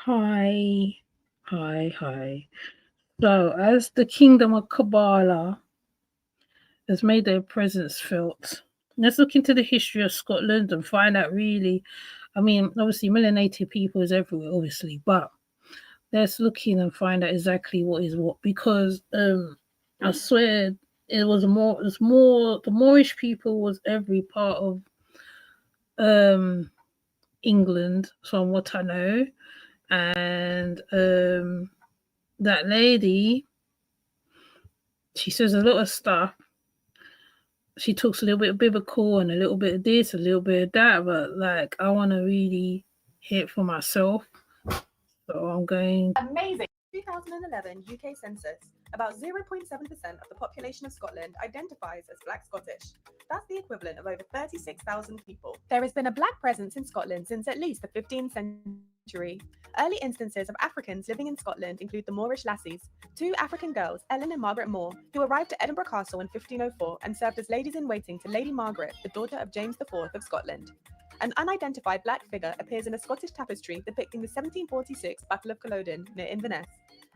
Hi, hi. So, as the kingdom of Kabbalah has made their presence felt, let's look into the history of Scotland and find out really. I mean, obviously, melanated people is everywhere, obviously, but let's look in and find out exactly what is what because I swear it's more the Moorish people was every part of um England from what I know, and that lady, she says a lot of stuff. She talks a little bit of biblical and a little bit of this, a little bit of that, but like I want to really hear it for myself. So I'm going. Amazing. 2011 UK census, about 0.7% of the population of Scotland identifies as Black Scottish. That's the equivalent of over 36,000 people. There has been a Black presence in Scotland since at least the 15th century. Early instances of Africans living in Scotland include the Moorish lassies, two African girls, Ellen and Margaret Moore, who arrived at Edinburgh Castle in 1504 and served as ladies in waiting to Lady Margaret, the daughter of James IV of Scotland. An unidentified Black figure appears in a Scottish tapestry depicting the 1746 Battle of Culloden near Inverness.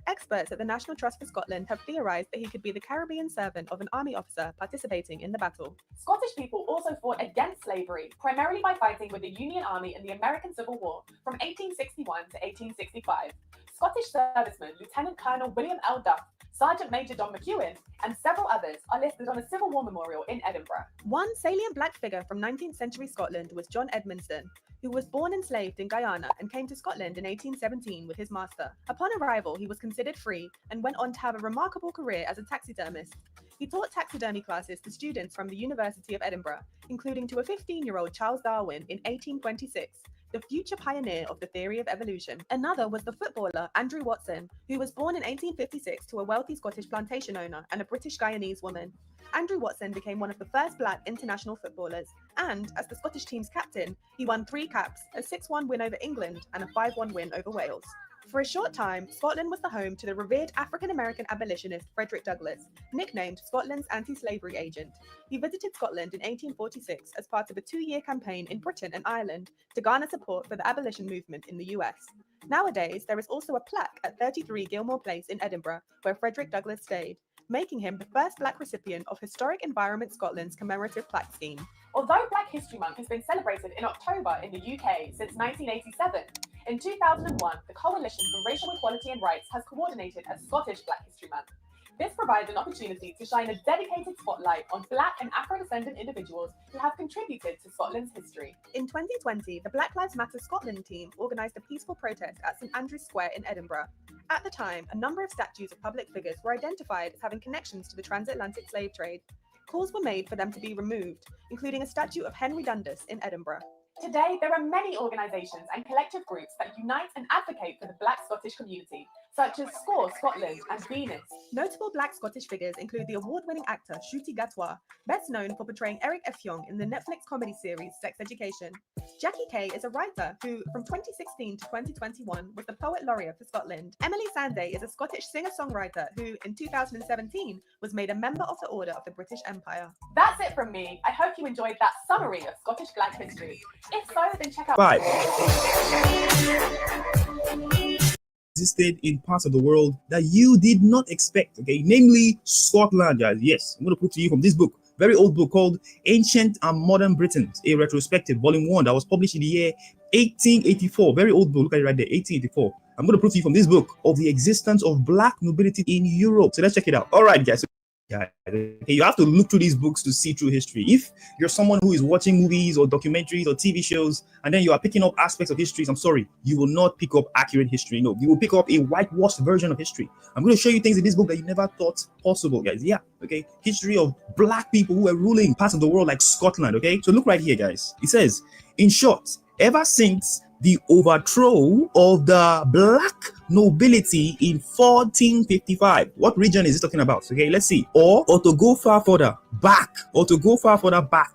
Experts at the National Trust for Scotland have theorised that he could be the Caribbean servant of an army officer participating in the battle. Scottish people also fought against slavery, primarily by fighting with the Union Army in the American Civil War from 1861 to 1865. Scottish servicemen Lieutenant Colonel William L. Duff, Sergeant Major Don McEwen, and several others are listed on a Civil War memorial in Edinburgh. One salient Black figure from 19th century Scotland was John Edmondson, who was born enslaved in Guyana and came to Scotland in 1817 with his master. Upon arrival, he was considered free and went on to have a remarkable career as a taxidermist. He taught taxidermy classes to students from the University of Edinburgh, including to a 15-year-old Charles Darwin in 1826, the future pioneer of the theory of evolution. Another was the footballer Andrew Watson, who was born in 1856 to a wealthy Scottish plantation owner and a British Guyanese woman. Andrew Watson became one of the first Black international footballers, and as the Scottish team's captain, he won 3 caps, a 6-1 win over England and a 5-1 win over Wales. For a short time, Scotland was the home to the revered African-American abolitionist Frederick Douglass, nicknamed Scotland's anti-slavery agent. He visited Scotland in 1846 as part of a 2-year campaign in Britain and Ireland to garner support for the abolition movement in the US. Nowadays, there is also a plaque at 33 Gilmore Place in Edinburgh, where Frederick Douglass stayed, making him the first Black recipient of Historic Environment Scotland's commemorative plaque scheme. Although Black History Month has been celebrated in October in the UK since 1987, in 2001, the Coalition for Racial Equality and Rights has coordinated a Scottish Black History Month. This provides an opportunity to shine a dedicated spotlight on Black and Afro-descendant individuals who have contributed to Scotland's history. In 2020, the Black Lives Matter Scotland team organised a peaceful protest at St Andrew's Square in Edinburgh. At the time, a number of statues of public figures were identified as having connections to the transatlantic slave trade. Calls were made for them to be removed, including a statue of Henry Dundas in Edinburgh. Today, there are many organisations and collective groups that unite and advocate for the Black Scottish community, such as SCORE Scotland and Venus. Notable Black Scottish figures include the award-winning actor Ncuti Gatwa, best known for portraying Eric Effiong in the Netflix comedy series Sex Education. Jackie Kay is a writer who, from 2016 to 2021, was the Poet Laureate for Scotland. Emily Sandé is a Scottish singer-songwriter who, in 2017, was made a member of the Order of the British Empire. That's it from me. I hope you enjoyed that summary of Scottish Black history. If so, then check out 5. Existed in parts of the world that you did not expect, okay? Namely, Scotland, guys. Yes, I'm going to put to you from this book, very old book called Ancient and Modern Britons, a retrospective, volume 1, that was published in the year 1884. Very old book, look at it right there, 1884. I'm going to prove to you from this book of the existence of Black nobility in Europe. So let's check it out. All right, guys. Yeah, you have to look through these books to see true history. If you're someone who is watching movies or documentaries or TV shows and then you are picking up aspects of histories, I'm sorry, you will not pick up accurate history. No, you will pick up a whitewashed version of history. I'm going to show you things in this book that you never thought possible, guys. Yeah, okay. History of Black people who were ruling parts of the world like Scotland, okay? So look right here, guys. It says, in short, ever since the overthrow of the Black nobility in 1455. What region is it talking about? Okay, let's see. Or to go far further back,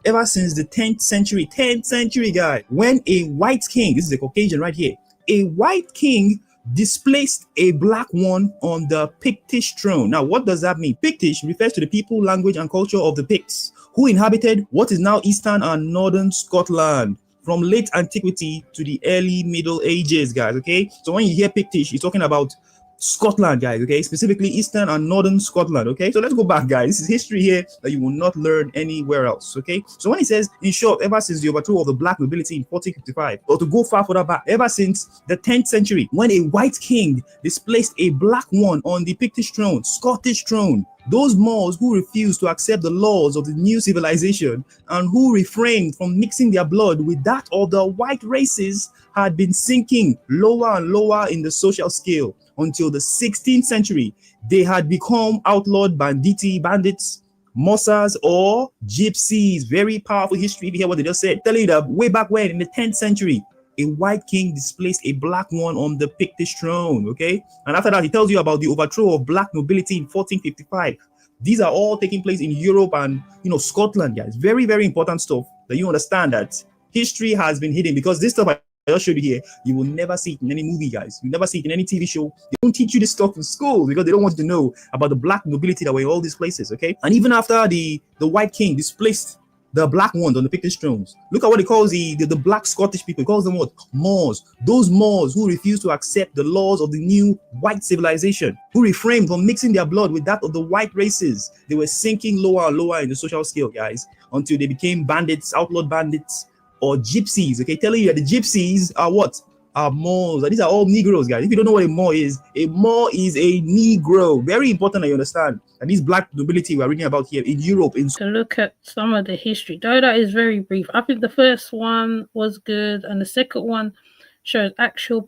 ever since the 10th century, guy, when a white king, this is a Caucasian right here, a white king displaced a Black one on the Pictish throne. Now, what does that mean? Pictish refers to the people, language, and culture of the Picts, who inhabited what is now eastern and northern Scotland from late antiquity to the early Middle Ages, guys. Okay, so when you hear Pictish, he's talking about Scotland, guys. Okay, specifically Eastern and Northern Scotland. Okay, so let's go back, guys. This is history here that you will not learn anywhere else. Okay, so when he says, in short, ever since the overthrow of the black nobility in 1455, or to go far further back, ever since the 10th century, when a white king displaced a black one on the Pictish throne, Scottish throne, those Moors who refused to accept the laws of the new civilization and who refrained from mixing their blood with that of the white races had been sinking lower and lower in the social scale until the 16th century. They had become outlawed bandits, mossas, or gypsies. Very powerful history. If you hear what they just said, telling you that way back when in the 10th century, a white king displaced a black one on the Pictish throne. Okay, and after that, he tells you about the overthrow of black nobility in 1455. These are all taking place in Europe and Scotland, guys. Very, very important stuff that you understand that history has been hidden, because this stuff I just showed you here, you will never see it in any movie, guys. You never see it in any TV show. They don't teach you this stuff in school because they don't want you to know about the black nobility that were in all these places. Okay, and even after the white king displaced the black ones on the Pictish thrones, look at what he calls the black Scottish people. He calls them what? Moors. Those Moors who refused to accept the laws of the new white civilization, who refrained from mixing their blood with that of the white races. They were sinking lower and lower in the social scale, guys, until they became bandits, outlawed bandits, or gypsies. Okay, telling you that the gypsies are what? Are Moors. These are all Negroes, guys. If you don't know what a Moor is a Negro. Very important that you understand. And these black nobility we're reading about here in Europe. To look at some of the history, though that is very brief. I think the first one was good, and the second one shows actual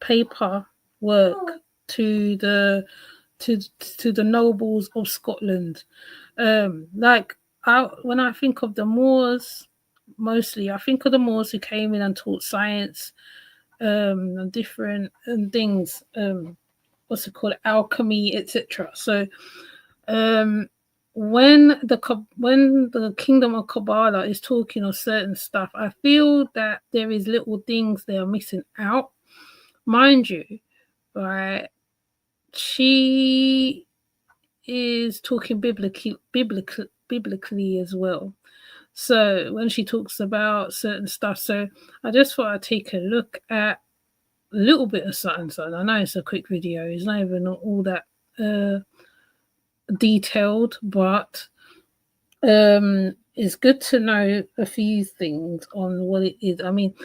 paper work to the nobles of Scotland. When I think of the Moors, mostly I think of the Moors who came in and taught science, and different things, alchemy, etc. So when the kingdom of Kabbalah is talking of certain stuff, I feel that there is little things they are missing out. Mind you, right, she is talking biblically as well. So when she talks about certain stuff, so I just thought I'd take a look at a little bit of something. I know it's a quick video. It's not even all that detailed, but it's good to know a few things on what it is. I mean,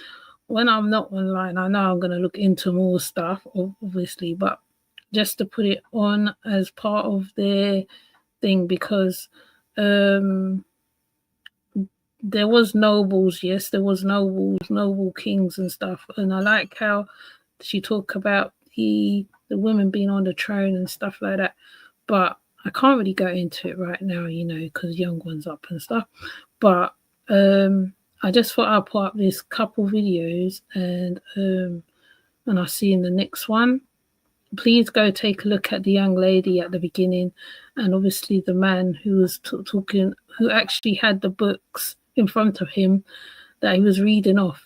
when I'm not online, I know I'm going to look into more stuff, obviously, but just to put it on as part of their thing, because there was nobles, yes, there was noble kings and stuff, and I like how she talked about the women being on the throne and stuff like that, but I can't really go into it right now, because young one's up and stuff. But I just thought I'll put up this couple videos, and I'll see you in the next one. Please go take a look at the young lady at the beginning, and obviously the man who was talking, who actually had the books in front of him that he was reading off.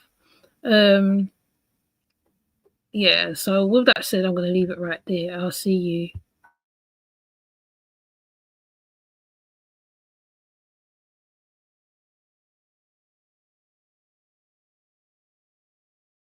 Yeah, so with that said, I'm going to leave it right there. I'll see you